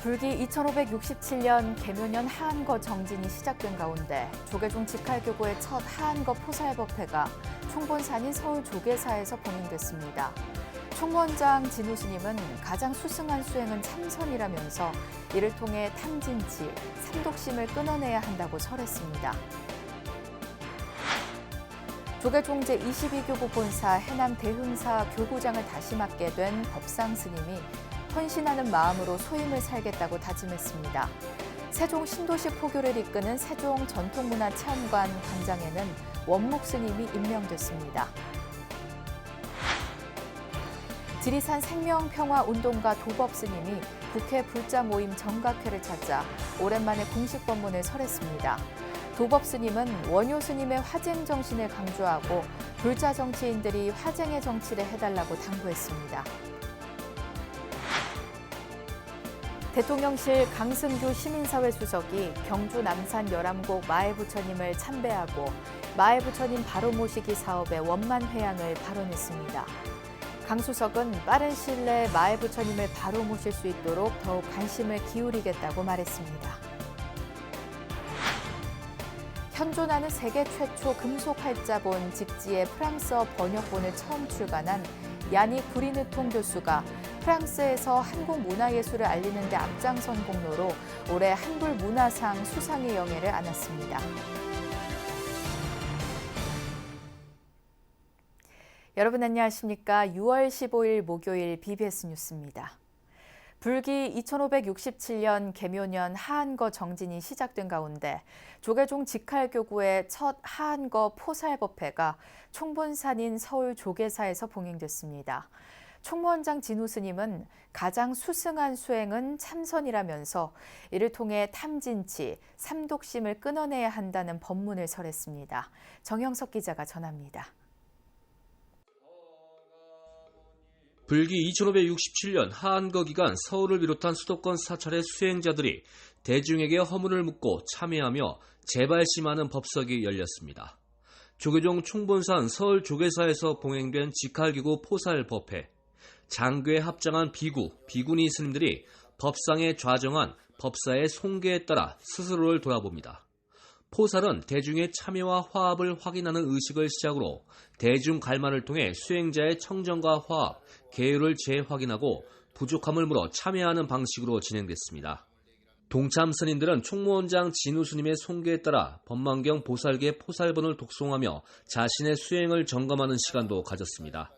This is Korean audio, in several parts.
불기 2567년 계묘년 하한거 정진이 시작된 가운데 조계종 직할교구의 첫 하한거 포살법회가 총본산인 서울 조계사에서 봉행됐습니다. 총무원장 진우 스님은 가장 수승한 수행은 참선이라면서 이를 통해 탐진치, 삼독심을 끊어내야 한다고 설했습니다. 조계종 제22교구 본사 해남 대흥사 교구장을 다시 맡게 된 법상 스님이 헌신하는 마음으로 소임을 살겠다고 다짐했습니다. 세종 신도시 포교를 이끄는 세종 전통문화체험관 관장에는 원목 스님이 임명됐습니다. 지리산 생명평화운동가 도법 스님이 국회 불자 모임 정각회를 찾아 오랜만에 공식 법문을 설했습니다. 도법 스님은 원효 스님의 화쟁 정신을 강조하고 불자 정치인들이 화쟁의 정치를 해달라고 당부했습니다. 대통령실 강승규 시민사회 수석이 경주 남산 열암곡 마애부처님을 참배하고 마애부처님 바로 모시기 사업의 원만 회양을 발언했습니다. 강 수석은 빠른 시일 내에 마애부처님을 바로 모실 수 있도록 더욱 관심을 기울이겠다고 말했습니다. 현존하는 세계 최초 금속 활자본 직지의 프랑스어 번역본을 처음 출간한 야닉 구리느통 교수가 프랑스에서 한국 문화예술을 알리는 데 앞장선 공로로 올해 한불문화상 수상의 영예를 안았습니다. 여러분 안녕하십니까? 6월 15일 목요일 BBS 뉴스입니다. 불기 2567년 계묘년 하한거 정진이 시작된 가운데 조계종 직할교구의 첫 하한거 포살법회가 총본산인 서울 조계사에서 봉행됐습니다. 총무원장 진우 스님은 가장 수승한 수행은 참선이라면서 이를 통해 탐진치, 삼독심을 끊어내야 한다는 법문을 설했습니다. 정영석 기자가 전합니다. 불기 2567년 하한거 기간 서울을 비롯한 수도권 사찰의 수행자들이 대중에게 허물을 묻고 참여하며 재발심하는 법석이 열렸습니다. 조계종 총본산 서울 조계사에서 봉행된 직할기구 포살법회. 장교에 합장한 비구니 스님들이 법상에 좌정한 법사의 송계에 따라 스스로를 돌아봅니다. 포살은 대중의 참여와 화합을 확인하는 의식을 시작으로 대중 갈망을 통해 수행자의 청정과 화합, 계율을 재확인하고 부족함을 물어 참여하는 방식으로 진행됐습니다. 동참 스님들은 총무원장 진우 스님의 송계에 따라 법망경 보살계 포살본을 독송하며 자신의 수행을 점검하는 시간도 가졌습니다.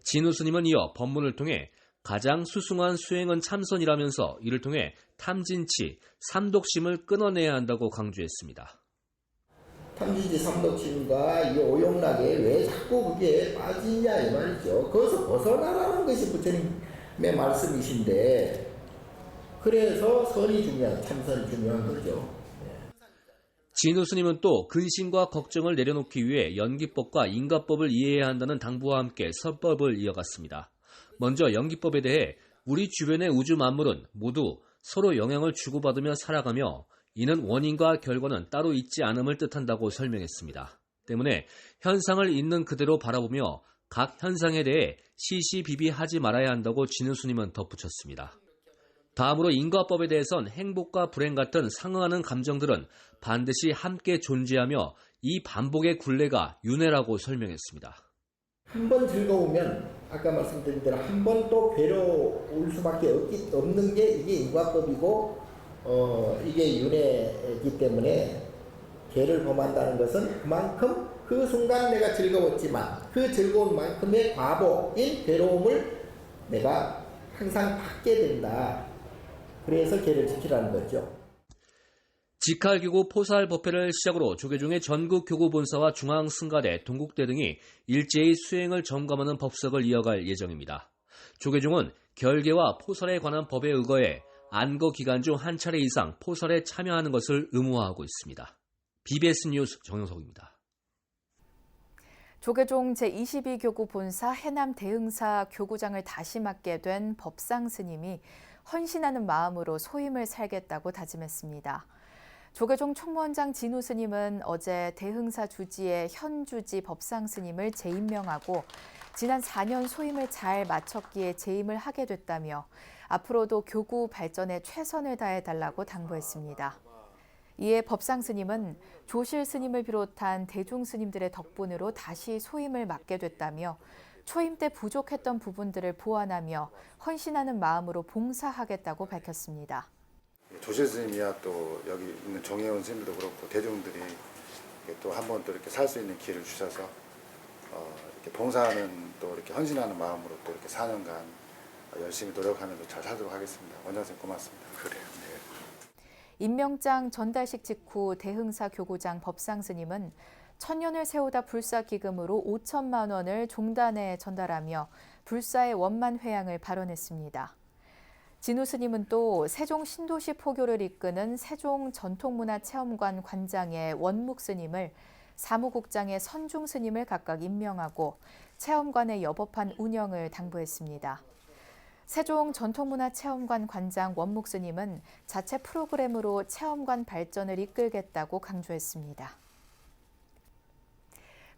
진우 스님은 이어 법문을 통해 가장 수승한 수행은 참선이라면서 이를 통해 탐진치, 삼독심을 끊어내야 한다고 강조했습니다. 탐진치 삼독심과 이 오용락에 왜 자꾸 그게 빠지냐 이 말이죠. 거기서 벗어나라는 것이 부처님의 말씀이신데 그래서 선이 중요한, 참선이 중요한 거죠. 진우 스님은 또 근심과 걱정을 내려놓기 위해 연기법과 인가법을 이해해야 한다는 당부와 함께 설법을 이어갔습니다. 먼저 연기법에 대해 우리 주변의 우주 만물은 모두 서로 영향을 주고받으며 살아가며 이는 원인과 결과는 따로 있지 않음을 뜻한다고 설명했습니다. 때문에 현상을 있는 그대로 바라보며 각 현상에 대해 시시비비하지 말아야 한다고 진우 스님은 덧붙였습니다. 다음으로 인과법에 대해선 행복과 불행 같은 상응하는 감정들은 반드시 함께 존재하며 이 반복의 굴레가 윤회라고 설명했습니다. 한 번 즐거우면 아까 말씀드린 대로 한 번 또 괴로울 수밖에 없는 게 이게 인과법이고 이게 윤회이기 때문에 개를 범한다는 것은 그만큼 그 순간 내가 즐거웠지만 그 즐거운 만큼의 과보인 괴로움을 내가 항상 받게 된다. 그래서 개를 지키라는 거죠. 직할기구 포살법회를 시작으로 조계종의 전국 교구본사와 중앙승가대, 동국대 등이 일제히 수행을 점검하는 법석을 이어갈 예정입니다. 조계종은 결계와 포살에 관한 법에 의거해 안거 기간 중 한 차례 이상 포살에 참여하는 것을 의무화하고 있습니다. BBS 뉴스 정영석입니다. 조계종 제22교구 본사 해남 대흥사 교구장을 다시 맡게 된 법상 스님이 헌신하는 마음으로 소임을 살겠다고 다짐했습니다. 조계종 총무원장 진우 스님은 어제 대흥사 주지의 현 주지 법상 스님을 재임명하고 지난 4년 소임을 잘 마쳤기에 재임을 하게 됐다며 앞으로도 교구 발전에 최선을 다해달라고 당부했습니다. 이에 법상 스님은 조실 스님을 비롯한 대중 스님들의 덕분으로 다시 소임을 맡게 됐다며 초임 때 부족했던 부분들을 보완하며 헌신하는 마음으로 봉사하겠다고 밝혔습니다. 조실 스님이야 또 여기 있는 정혜원 스님들도 그렇고 대중들이 또 한 번 또 이렇게 살 수 있는 기회를 주셔서 이렇게 봉사하는 또 이렇게 헌신하는 마음으로 또 이렇게 4년간 열심히 노력하면서 잘 살도록 하겠습니다. 원장 선생님 고맙습니다. 그래요. 네. 임명장 전달식 직후 대흥사 교구장 법상 스님은 천년을 세우다 불사 기금으로 5천만 원을 종단에 전달하며 불사의 원만 회양을 발언했습니다. 진우 스님은 또 세종 신도시 포교를 이끄는 세종 전통문화체험관 관장의 원묵 스님을 사무국장의 선중 스님을 각각 임명하고 체험관의 여법한 운영을 당부했습니다. 세종 전통문화체험관 관장 원묵 스님은 자체 프로그램으로 체험관 발전을 이끌겠다고 강조했습니다.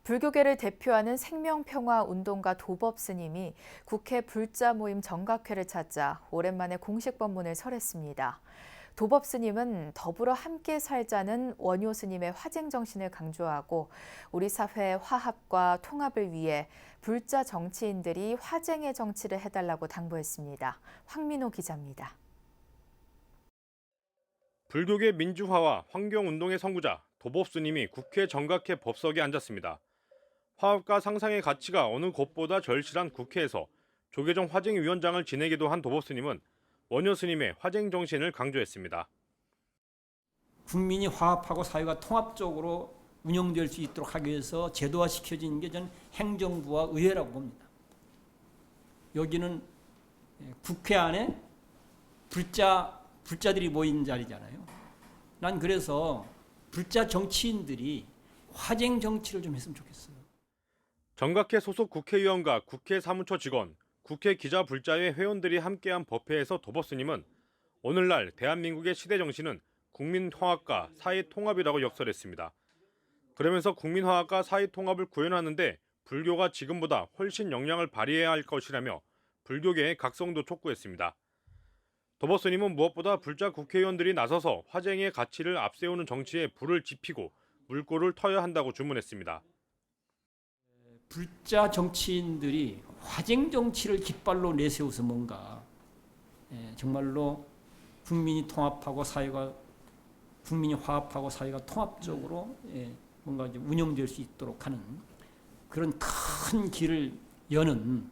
불교계를 대표하는 생명평화운동가 도법 스님이 국회 불자 모임 정각회를 찾아 오랜만에 공식 법문을 설했습니다. 도법 스님은 더불어 함께 살자는 원효 스님의 화쟁 정신을 강조하고 우리 사회 화합과 통합을 위해 불자 정치인들이 화쟁의 정치를 해달라고 당부했습니다. 황민호 기자입니다. 불교계 민주화와 환경운동의 선구자 도법 스님이 국회 정각회 법석에 앉았습니다. 화합과 상상의 가치가 어느 곳보다 절실한 국회에서 조계종 화쟁위원장을 지내기도 한 도법 스님은 원효 스님의 화쟁 정신을 강조했습니다. 국민이 화합하고 사회가 통합적으로 운영될 수 있도록 하기 위해서 제도화시켜진 게 저는 행정부와 의회라고 봅니다. 여기는 국회 안에 불자들이 모인 자리잖아요. 난 그래서 불자 정치인들이 화쟁 정치를 좀 했으면 좋겠어요. 정각회 소속 국회의원과 국회 사무처 직원, 국회 기자 불자회 회원들이 함께한 법회에서 도법 스님은 오늘날 대한민국의 시대 정신은 국민화합과 사회통합이라고 역설했습니다. 그러면서 국민화합과 사회통합을 구현하는데 불교가 지금보다 훨씬 역량을 발휘해야 할 것이라며 불교계의 각성도 촉구했습니다. 도법 스님은 무엇보다 불자 국회의원들이 나서서 화쟁의 가치를 앞세우는 정치에 불을 지피고 물꼬를 터야 한다고 주문했습니다. 불자 정치인들이 화쟁 정치를 깃발로 내세워서 뭔가 정말로 국민이 화합하고 사회가 통합적으로 뭔가 좀 운영될 수 있도록 하는 그런 큰 길을 여는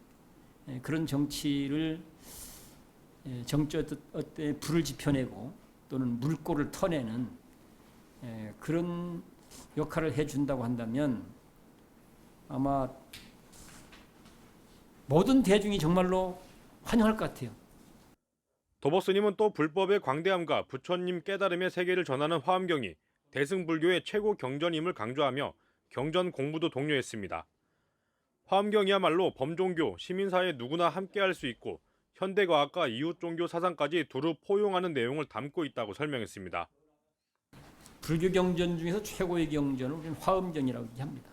그런 정치를 정치에 불을 지펴내고 또는 물꼬를 터내는 그런 역할을 해준다고 한다면 아마 모든 대중이 정말로 환영할 것 같아요. 도법 스님은 또 불법의 광대함과 부처님 깨달음의 세계를 전하는 화엄경이 대승불교의 최고 경전임을 강조하며 경전 공부도 독려했습니다. 화엄경이야말로 범종교, 시민사회 누구나 함께할 수 있고 현대과학과 이웃종교 사상까지 두루 포용하는 내용을 담고 있다고 설명했습니다. 불교 경전 중에서 최고의 경전을 우리는 화엄경이라고 합니다.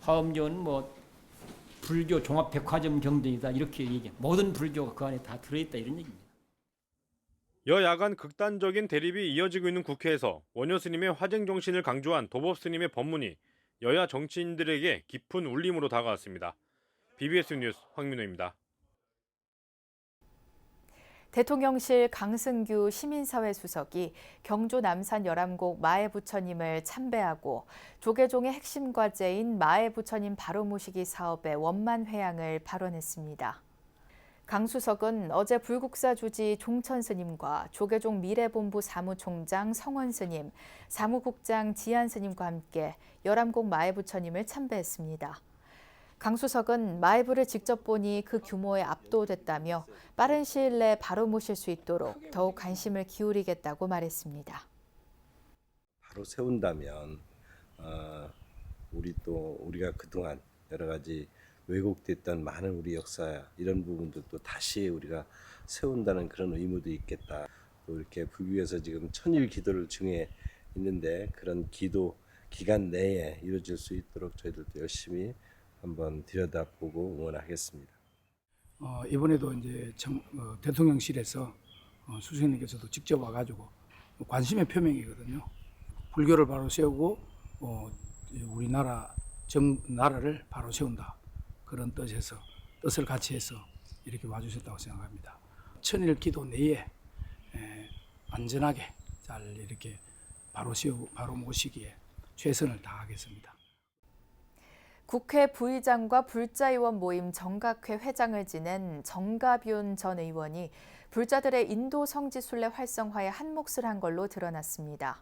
화엄경은 불교 종합백화점 경전이다 이렇게 얘기해. 모든 불교가 그 안에 다 들어있다 이런 얘기입니다. 여야간 극단적인 대립이 이어지고 있는 국회에서 원효 스님의 화쟁 정신을 강조한 도법 스님의 법문이 여야 정치인들에게 깊은 울림으로 다가왔습니다. BBS 뉴스 황민호입니다. 대통령실 강승규 시민사회 수석이 경주 남산 열암곡 마애부처님을 참배하고 조계종의 핵심 과제인 마애부처님 바로 모시기 사업의 원만 회양을 발언했습니다. 강 수석은 어제 불국사 주지 종천 스님과 조계종 미래본부 사무총장 성원 스님, 사무국장 지한 스님과 함께 열암곡 마애부처님을 참배했습니다. 강 수석은 마애부를 직접 보니 그 규모에 압도됐다며 빠른 시일 내에 바로 모실 수 있도록 더욱 관심을 기울이겠다고 말했습니다. 바로 세운다면 우리가 그동안 여러 가지 왜곡됐던 많은 우리 역사 이런 부분들도 다시 우리가 세운다는 그런 의무도 있겠다. 또 이렇게 불교에서 지금 천일 기도를 증해 있는데 그런 기도 기간 내에 이루어질 수 있도록 저희들도 열심히 한번 들여다보고 응원하겠습니다. 이번에도 이제 대통령실에서 수석님께서도 직접 와가지고 관심의 표명이거든요. 불교를 바로 세우고 우리나라 나라를 바로 세운다, 그런 뜻을 같이 해서 이렇게 와주셨다고 생각합니다. 천일 기도 내에 안전하게 잘 이렇게 바로 모시기에 최선을 다하겠습니다. 국회 부의장과 불자의원 모임 정각회 회장을 지낸 정가윤 전 의원이 불자들의 인도 성지순례 활성화에 한몫을 한 걸로 드러났습니다.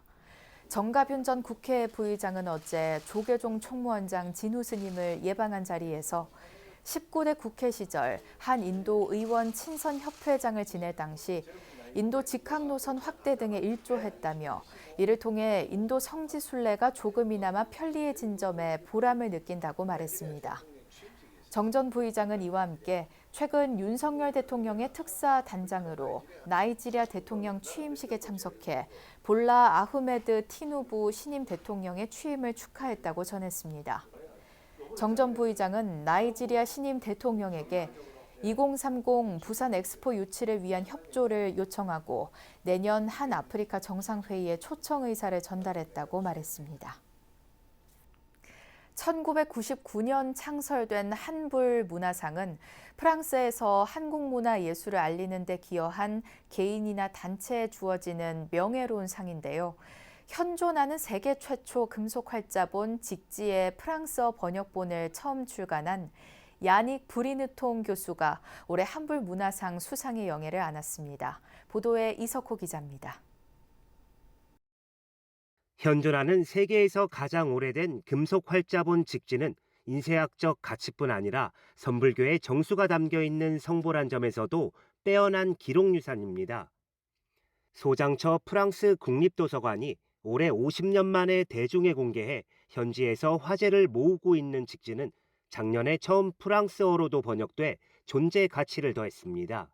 정가윤 전 국회 부의장은 어제 조계종 총무원장 진우 스님을 예방한 자리에서 19대 국회 시절 한 인도 의원 친선 협회장을 지낼 당시 인도 직항 노선 확대 등에 일조했다며 이를 통해 인도 성지 순례가 조금이나마 편리해진 점에 보람을 느낀다고 말했습니다. 정 전 부의장은 이와 함께 최근 윤석열 대통령의 특사 단장으로 나이지리아 대통령 취임식에 참석해 볼라 아흐메드 티누부 신임 대통령의 취임을 축하했다고 전했습니다. 정 전 부의장은 나이지리아 신임 대통령에게 2030 부산 엑스포 유치를 위한 협조를 요청하고 내년 한 아프리카 정상회의에 초청 의사를 전달했다고 말했습니다. 1999년 창설된 한불 문화상은 프랑스에서 한국 문화 예술을 알리는 데 기여한 개인이나 단체에 주어지는 명예로운 상인데요. 현존하는 세계 최초 금속 활자본 직지의 프랑스어 번역본을 처음 출간한 야닉 브리느통 교수가 올해 한불 문화상 수상의 영예를 안았습니다. 보도에 이석호 기자입니다. 현존하는 세계에서 가장 오래된 금속 활자본 직지는 인쇄학적 가치뿐 아니라 선불교의 정수가 담겨 있는 성보란 점에서도 빼어난 기록유산입니다. 소장처 프랑스 국립도서관이 올해 50년 만에 대중에 공개해 현지에서 화제를 모으고 있는 직지는 작년에 처음 프랑스어로도 번역돼 존재 가치를 더했습니다.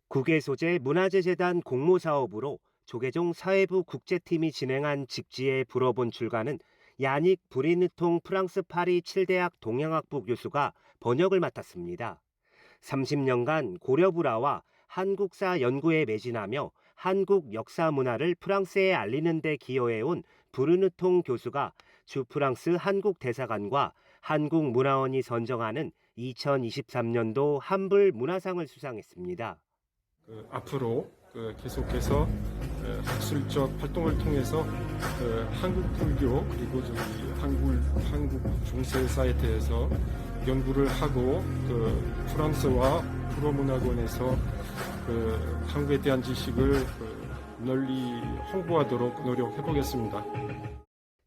국외 소재 문화재재단 공모사업으로 조계종 사회부 국제팀이 진행한 직지의 불어본 출간은 야닉 브리느통 프랑스 파리 7대학 동양학부 교수가 번역을 맡았습니다. 30년간 고려불화와 한국사 연구에 매진하며 한국 역사 문화를 프랑스에 알리는 데 기여해온 브르느통 교수가 주 프랑스 한국 대사관과 한국문화원이 선정하는 2023년도 한불 문화상을 수상했습니다. 앞으로 계속해서 학술적 활동을 통해서 한국 불교 그리고 한국 중세사에 대해서 연구를 하고 프랑스와 불어문학원에서 한국에 대한 지식을 널리 홍보하도록 노력해보겠습니다.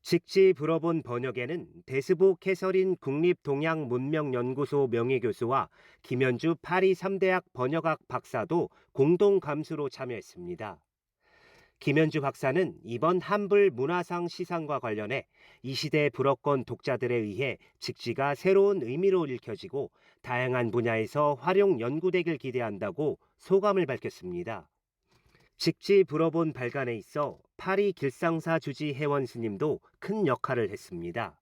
직지 불어본 번역에는 대스복 해설인 국립동양문명연구소 명예교수와 김현주 파리 3대학 번역학 박사도 공동 감수로 참여했습니다. 김현주 박사는 이번 한불 문화상 시상과 관련해 이 시대 불어권 독자들에 의해 직지가 새로운 의미로 읽혀지고 다양한 분야에서 활용 연구되길 기대한다고 소감을 밝혔습니다. 직지 불어본 발간에 있어 파리 길상사 주지 혜원 스님도 큰 역할을 했습니다.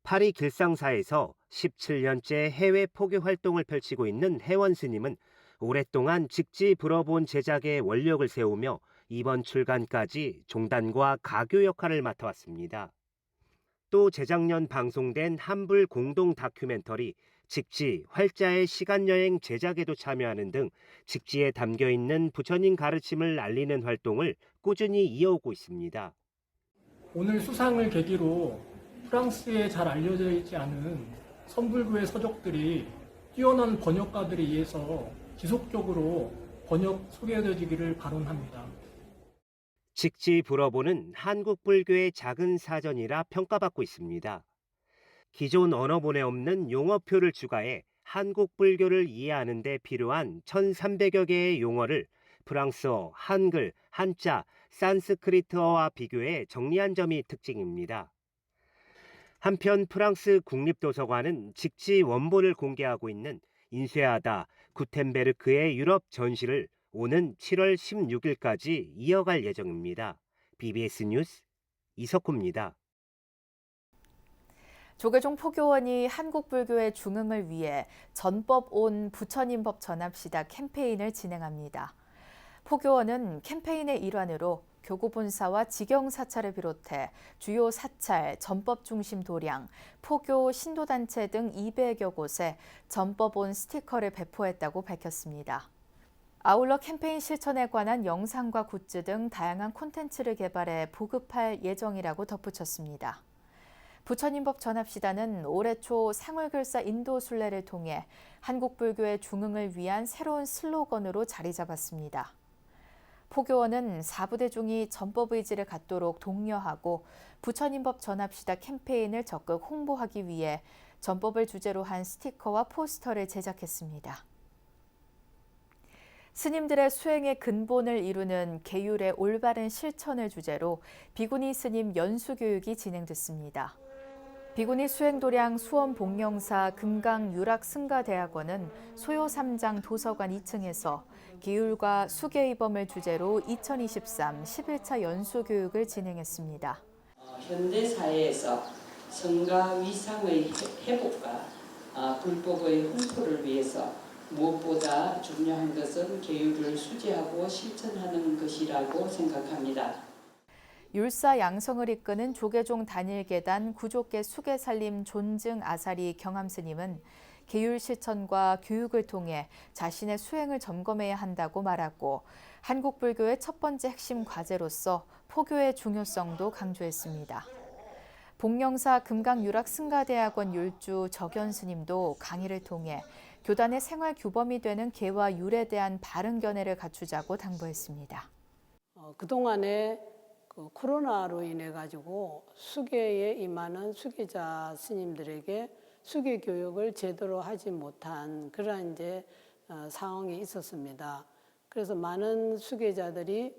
파리 길상사에서 17년째 해외 포교 활동을 펼치고 있는 혜원 스님은 오랫동안 직지 불어본 제작에 원력을 세우며 이번 출간까지 종단과 가교 역할을 맡아왔습니다. 또 재작년 방송된 한불 공동 다큐멘터리 직지, 활자의 시간여행 제작에도 참여하는 등 직지에 담겨있는 부처님 가르침을 알리는 활동을 꾸준히 이어오고 있습니다. 오늘 수상을 계기로 프랑스에 잘 알려져 있지 않은 선불교의 서적들이 뛰어난 번역가들에 의해서 지속적으로 번역 소개되어지기를 발언합니다. 직지 불어보는 한국 불교의 작은 사전이라 평가받고 있습니다. 기존 언어본에 없는 용어표를 추가해 한국 불교를 이해하는 데 필요한 1,300여 개의 용어를 프랑스어, 한글, 한자, 산스크리트어와 비교해 정리한 점이 특징입니다. 한편 프랑스 국립도서관은 직지 원본을 공개하고 있는 인쇄하다 구텐베르크의 유럽 전시를 오는 7월 16일까지 이어갈 예정입니다. BBS 뉴스 이석호입니다. 조계종 포교원이 한국 불교의 중흥을 위해 전법 온 부처님법 전합시다 캠페인을 진행합니다. 포교원은 캠페인의 일환으로 교구 본사와 지경 사찰을 비롯해 주요 사찰, 전법 중심 도량, 포교 신도단체 등 200여 곳에 전법 온 스티커를 배포했다고 밝혔습니다. 아울러 캠페인 실천에 관한 영상과 굿즈 등 다양한 콘텐츠를 개발해 보급할 예정이라고 덧붙였습니다. 부처님법 전합시다는 올해 초 상월결사 인도 순례를 통해 한국 불교의 중흥을 위한 새로운 슬로건으로 자리 잡았습니다. 포교원은 4부대중이 전법 의지를 갖도록 독려하고 부처님법 전합시다 캠페인을 적극 홍보하기 위해 전법을 주제로 한 스티커와 포스터를 제작했습니다. 스님들의 수행의 근본을 이루는 계율의 올바른 실천을 주제로 비구니 스님 연수교육이 진행됐습니다. 비구니 수행도량 수원 복령사 금강유락승가대학원은 소요 3장 도서관 2층에서 기율과 수계의범을 주제로 2023 11차 연수교육을 진행했습니다. 현대사회에서 성과 위상의 회복과 불법의 홍보를 위해서 무엇보다 중요한 것은 계율을 수제하고 실천하는 것이라고 생각합니다. 율사 양성을 이끄는 조계종 단일계단 구족계 수계살림 존증 아사리 경암스님은 계율 실천과 교육을 통해 자신의 수행을 점검해야 한다고 말하고 한국 불교의 첫 번째 핵심 과제로서 포교의 중요성도 강조했습니다. 복령사 금강유락승가대학원 율주 적연스님도 강의를 통해 교단의 생활 규범이 되는 계와 율에 대한 바른 견해를 갖추자고 당부했습니다. 그동안에 코로나로 인해 가지고 수계에 임하는 수계자 스님들에게 수계 교육을 제대로 하지 못한 그런 상황이 있었습니다. 그래서 많은 수계자들이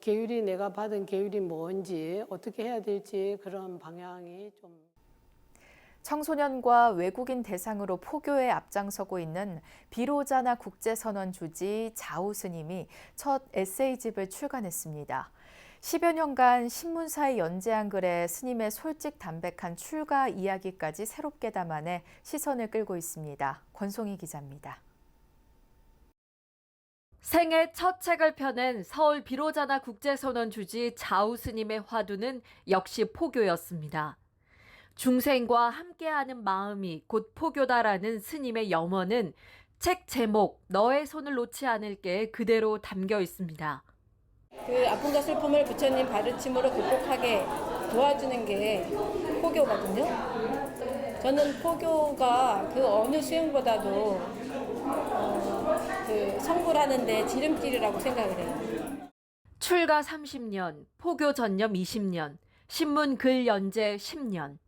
계율이 내가 받은 계율이 뭔지 어떻게 해야 될지 그런 방향이 좀. 청소년과 외국인 대상으로 포교에 앞장서고 있는 비로자나 국제선언 주지 자우 스님이 첫 에세이집을 출간했습니다. 10여 년간 신문사에 연재한 글에 스님의 솔직 담백한 출가 이야기까지 새롭게 담아내 시선을 끌고 있습니다. 권송희 기자입니다. 생애 첫 책을 펴낸 서울 비로자나 국제선언 주지 자우 스님의 화두는 역시 포교였습니다. 중생과 함께하는 마음이 곧 포교다라는 스님의 염원은 책 제목 너의 손을 놓지 않을게 그대로 담겨 있습니다. 그 아픔과 슬픔을 부처님 가르침으로 극복하게 도와주는 게 포교거든요. 저는 포교가 그 어느 수행보다도 그 성불하는 데 지름길이라고 생각을 해요. 출가 30년, 포교 전념 20년, 신문 글 연재 10년.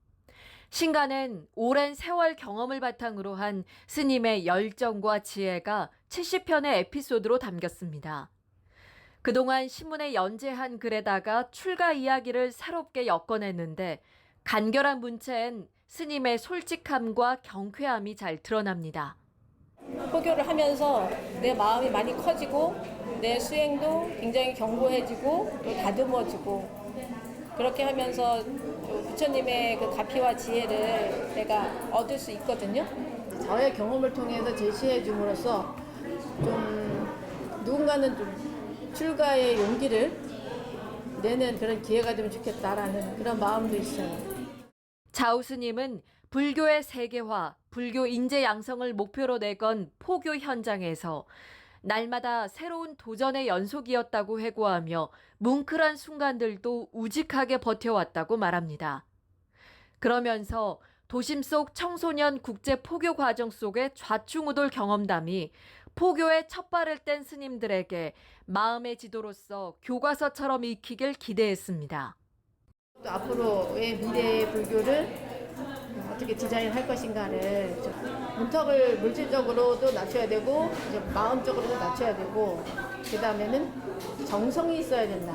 신간은 오랜 세월 경험을 바탕으로 한 스님의 열정과 지혜가 70편의 에피소드로 담겼습니다. 그동안 신문에 연재한 글에다가 출가 이야기를 새롭게 엮어냈는데 간결한 문체엔 스님의 솔직함과 경쾌함이 잘 드러납니다. 포교를 하면서 내 마음이 많이 커지고 내 수행도 굉장히 견고해지고 또 다듬어지고 그렇게 하면서 부처님의 그 가피와 지혜를 내가 얻을 수 있거든요. 저의 경험을 통해서 제시해 줌으로써 좀 누군가는 좀 출가의 용기를 내는 그런 기회가 되면 좋겠다라는 그런 마음도 있어요. 자우 스님은 불교의 세계화, 불교 인재 양성을 목표로 내건 포교 현장에서 날마다 새로운 도전의 연속이었다고 회고하며 뭉클한 순간들도 우직하게 버텨왔다고 말합니다. 그러면서 도심 속 청소년 국제 포교 과정 속의 좌충우돌 경험담이 포교의 첫 발을 뗀 스님들에게 마음의 지도로서 교과서처럼 익히길 기대했습니다. 또 앞으로의 미래의 불교를 어떻게 디자인할 것인가를 문턱을 물질적으로도 낮춰야 되고 마음적으로도 낮춰야 되고 그 다음에는 정성이 있어야 된다.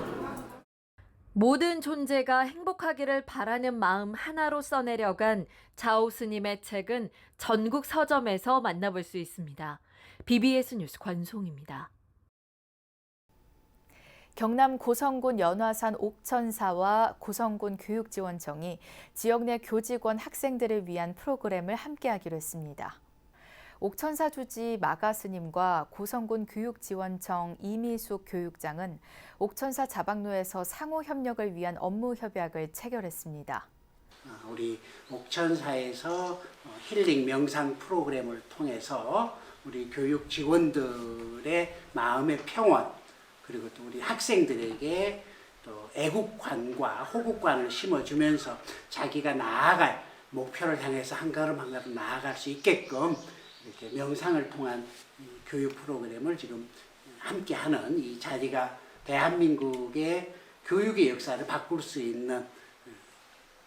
모든 존재가 행복하기를 바라는 마음 하나로 써내려간 자오 스님의 책은 전국 서점에서 만나볼 수 있습니다. BBS 뉴스 권송입니다. 경남 고성군 연화산 옥천사와 고성군 교육지원청이 지역 내 교직원 학생들을 위한 프로그램을 함께하기로 했습니다. 옥천사 주지 마가스님과 고성군 교육지원청 이미숙 교육장은 옥천사 자박로에서 상호 협력을 위한 업무 협약을 체결했습니다. 우리 옥천사에서 힐링 명상 프로그램을 통해서 우리 교육 직원들의 마음의 평온, 그리고 또 우리 학생들에게 또 애국관과 호국관을 심어주면서 자기가 나아갈 목표를 향해서 한 걸음 한 걸음 나아갈 수 있게끔 이렇게 명상을 통한 교육 프로그램을 지금 함께하는 이 자리가 대한민국의 교육의 역사를 바꿀 수 있는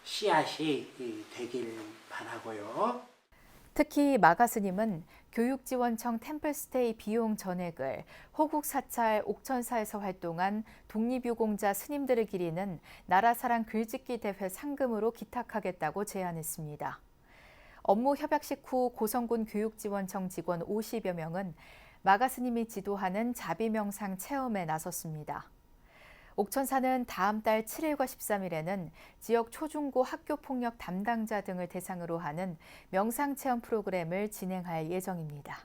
씨앗이 되길 바라고요. 특히 마가스님은 교육지원청 템플스테이 비용 전액을 호국 사찰 옥천사에서 활동한 독립유공자 스님들을 기리는 나라사랑 글짓기 대회 상금으로 기탁하겠다고 제안했습니다. 업무 협약식 후 고성군 교육지원청 직원 50여 명은 마가스님이 지도하는 자비명상 체험에 나섰습니다. 옥천사는 다음 달 7일과 13일에는 지역 초중고 학교폭력 담당자 등을 대상으로 하는 명상체험 프로그램을 진행할 예정입니다.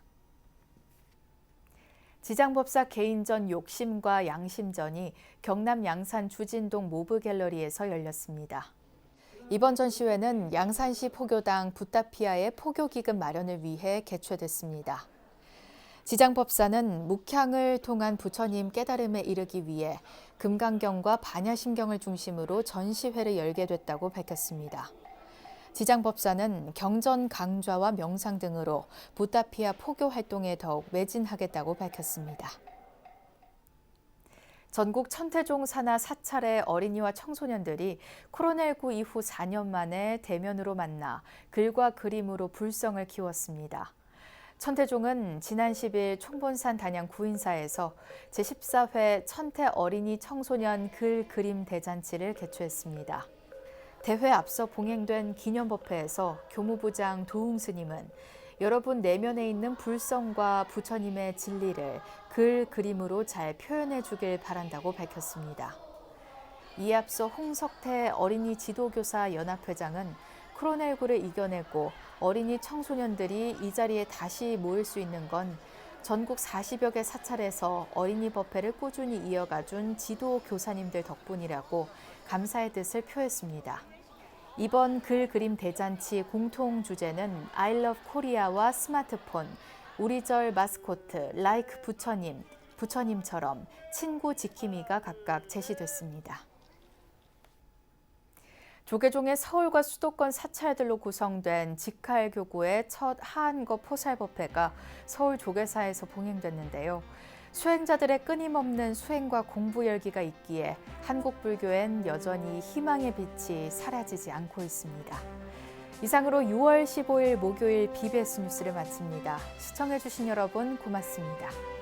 지장법사 개인전 욕심과 양심전이 경남 양산 주진동 모브갤러리에서 열렸습니다. 이번 전시회는 양산시 포교당 부타피아의 포교기금 마련을 위해 개최됐습니다. 지장법사는 묵향을 통한 부처님 깨달음에 이르기 위해 금강경과 반야심경을 중심으로 전시회를 열게 됐다고 밝혔습니다. 지장법사는 경전 강좌와 명상 등으로 부타피아 포교 활동에 더욱 매진하겠다고 밝혔습니다. 전국 천태종 산하 사찰의 어린이와 청소년들이 코로나19 이후 4년 만에 대면으로 만나 글과 그림으로 불성을 키웠습니다. 천태종은 지난 10일 총본산 단양 구인사에서 제14회 천태 어린이 청소년 글 그림 대잔치를 개최했습니다. 대회 앞서 봉행된 기념법회에서 교무부장 도웅 스님은 여러분 내면에 있는 불성과 부처님의 진리를 글 그림으로 잘 표현해 주길 바란다고 밝혔습니다. 이에 앞서 홍석태 어린이 지도교사 연합회장은 코로나19를 이겨내고 어린이 청소년들이 이 자리에 다시 모일 수 있는 건 전국 40여 개 사찰에서 어린이 법회를 꾸준히 이어가준 지도 교사님들 덕분이라고 감사의 뜻을 표했습니다. 이번 글 그림 대잔치 공통 주제는 I love Korea와 스마트폰, 우리절 마스코트, like 부처님, 부처님처럼 친구 지킴이가 각각 제시됐습니다. 조계종의 서울과 수도권 사찰들로 구성된 직할교구의 첫 하한거 포살법회가 서울 조계사에서 봉행됐는데요. 수행자들의 끊임없는 수행과 공부 열기가 있기에 한국 불교엔 여전히 희망의 빛이 사라지지 않고 있습니다. 이상으로 6월 15일 목요일 BBS 뉴스를 마칩니다. 시청해주신 여러분 고맙습니다.